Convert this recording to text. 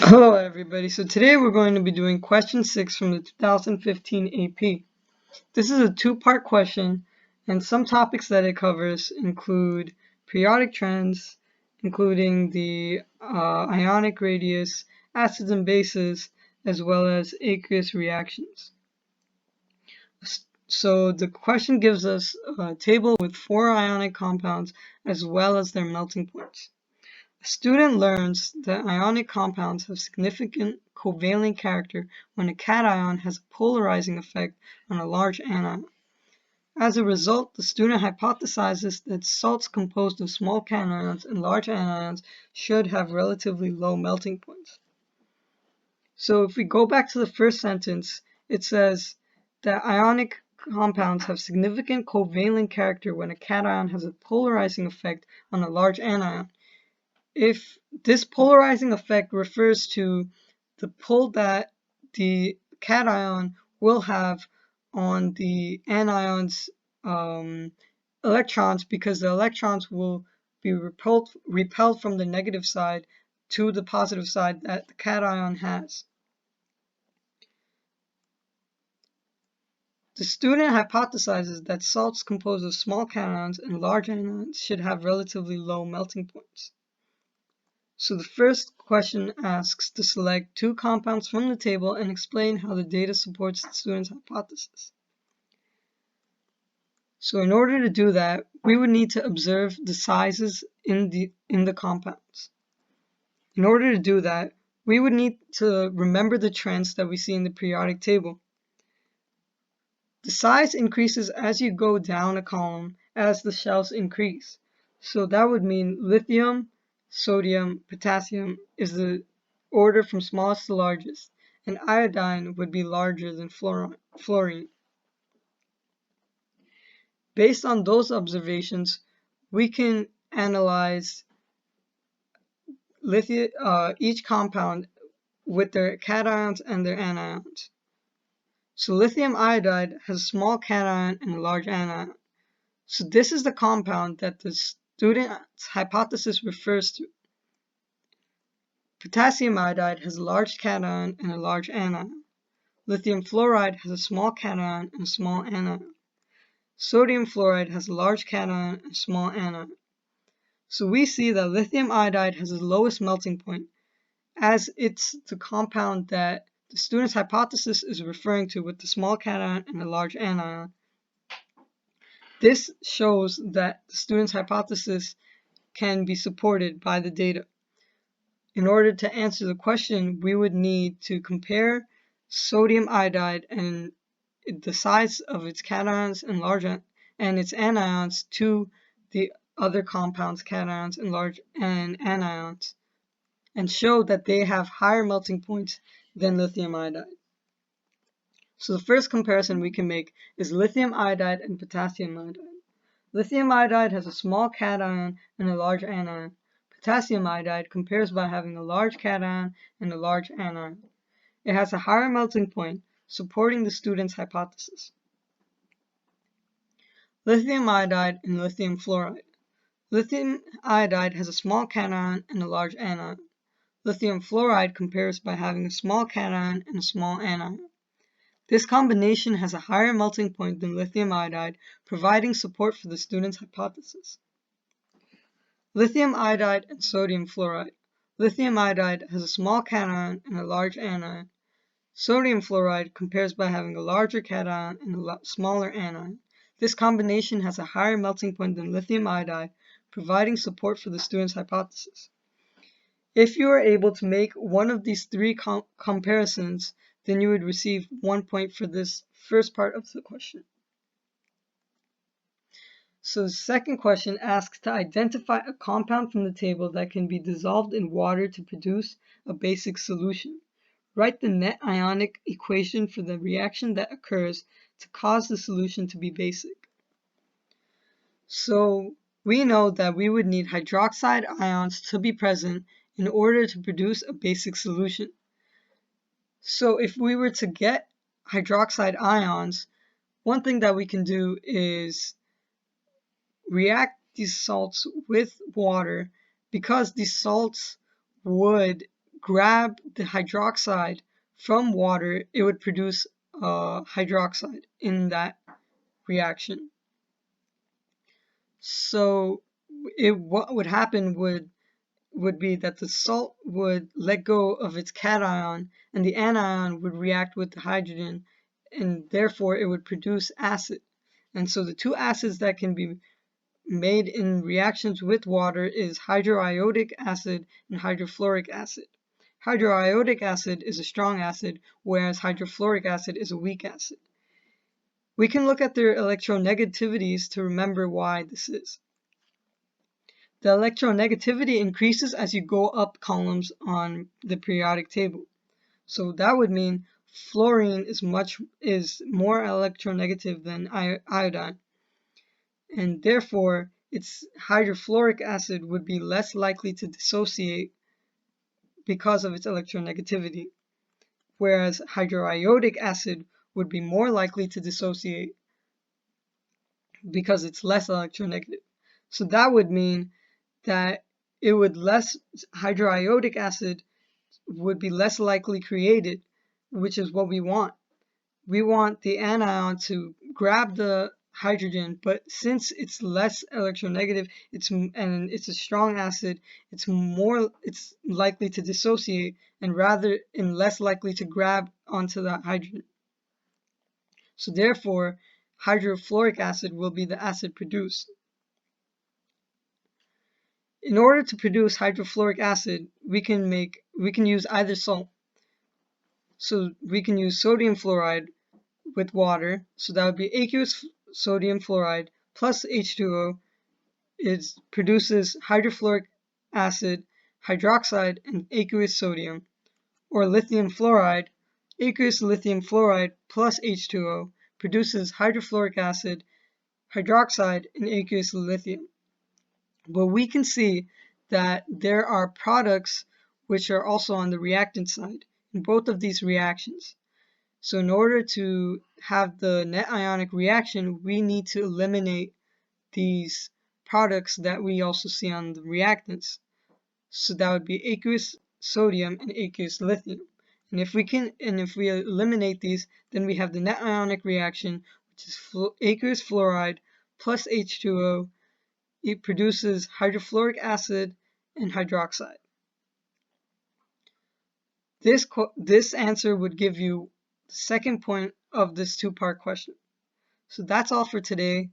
Hello everybody, so today we're going to be doing question 6 from the 2015 AP. This is a two-part question, and some topics that it covers include periodic trends, including the ionic radius, acids and bases, as well as aqueous reactions. So the question gives us a table with 4 ionic compounds as well as their melting points. A student learns that ionic compounds have significant covalent character when a cation has a polarizing effect on a large anion. As a result, the student hypothesizes that salts composed of small cations and large anions should have relatively low melting points. So if we go back to the first sentence, it says that ionic compounds have significant covalent character when a cation has a polarizing effect on a large anion. If this polarizing effect refers to the pull that the cation will have on the anion's electrons, because the electrons will be repelled from the negative side to the positive side that the cation has. The student hypothesizes that salts composed of small cations and large anions should have relatively low melting points. So the first question asks to select 2 compounds from the table and explain how the data supports the student's hypothesis. So in order to do that, we would need to observe the sizes in the compounds. In order to do that, we would need to remember the trends that we see in the periodic table. The size increases as you go down a column as the shells increase. So that would mean lithium, sodium, potassium is the order from smallest to largest, and iodine would be larger than fluorine. Based on those observations, we can analyze each compound with their cations and their anions. So lithium iodide has a small cation and a large anion. So this is the compound that the student's hypothesis refers to. Potassium iodide has a large cation and a large anion. Lithium fluoride has a small cation and a small anion. Sodium fluoride has a large cation and a small anion. So we see that lithium iodide has the lowest melting point, as it's the compound that the student's hypothesis is referring to with the small cation and the large anion. This shows that the student's hypothesis can be supported by the data. In order to answer the question, we would need to compare sodium iodide and the size of its cations and its anions to the other compounds, cations and anions, and show that they have higher melting points than lithium iodide. So the first comparison we can make is lithium iodide and potassium iodide. Lithium iodide has a small cation and a large anion. Potassium iodide compares by having a large cation and a large anion. It has a higher melting point, supporting the student's hypothesis. Lithium iodide and lithium fluoride. Lithium iodide has a small cation and a large anion. Lithium fluoride compares by having a small cation and a small anion. This combination has a higher melting point than lithium iodide, providing support for the student's hypothesis. Lithium iodide and sodium fluoride. Lithium iodide has a small cation and a large anion. Sodium fluoride compares by having a larger cation and a smaller anion. This combination has a higher melting point than lithium iodide, providing support for the student's hypothesis. If you are able to make one of these 3 comparisons, then you would receive 1 point for this first part of the question. So the second question asks to identify a compound from the table that can be dissolved in water to produce a basic solution. Write the net ionic equation for the reaction that occurs to cause the solution to be basic. So we know that we would need hydroxide ions to be present in order to produce a basic solution. So if we were to get hydroxide ions, one thing that we can do is react these salts with water, because these salts would grab the hydroxide from water, it would produce hydroxide in that reaction. So what would happen would be that the salt would let go of its cation and the anion would react with the hydrogen, and therefore it would produce acid. And so the two acids that can be made in reactions with water is hydroiodic acid and hydrofluoric acid. Hydroiodic acid is a strong acid, whereas hydrofluoric acid is a weak acid. We can look at their electronegativities to remember why this is. The electronegativity increases as you go up columns on the periodic table. So that would mean fluorine is more electronegative than iodine, and therefore its hydrofluoric acid would be less likely to dissociate because of its electronegativity, whereas hydroiodic acid would be more likely to dissociate because it's less electronegative. So that would mean that hydroiodic acid would be less likely created, which is what we want. We want the anion to grab the hydrogen, but since it's less electronegative, and it's a strong acid, it's likely to dissociate and less likely to grab onto that hydrogen. So therefore, hydrofluoric acid will be the acid produced. In order to produce hydrofluoric acid, we can use either salt. So we can use sodium fluoride with water. So that would be aqueous sodium fluoride plus H2O. It produces hydrofluoric acid, hydroxide, and aqueous sodium. Or lithium fluoride, aqueous lithium fluoride plus H2O produces hydrofluoric acid, hydroxide, and aqueous lithium. But we can see that there are products which are also on the reactant side in both of these reactions. So in order to have the net ionic reaction, we need to eliminate these products that we also see on the reactants. So that would be aqueous sodium and aqueous lithium. And if we eliminate these, then we have the net ionic reaction, which is aqueous fluoride plus H2O. It produces hydrofluoric acid and hydroxide. This answer would give you the second point of this two-part question. So that's all for today.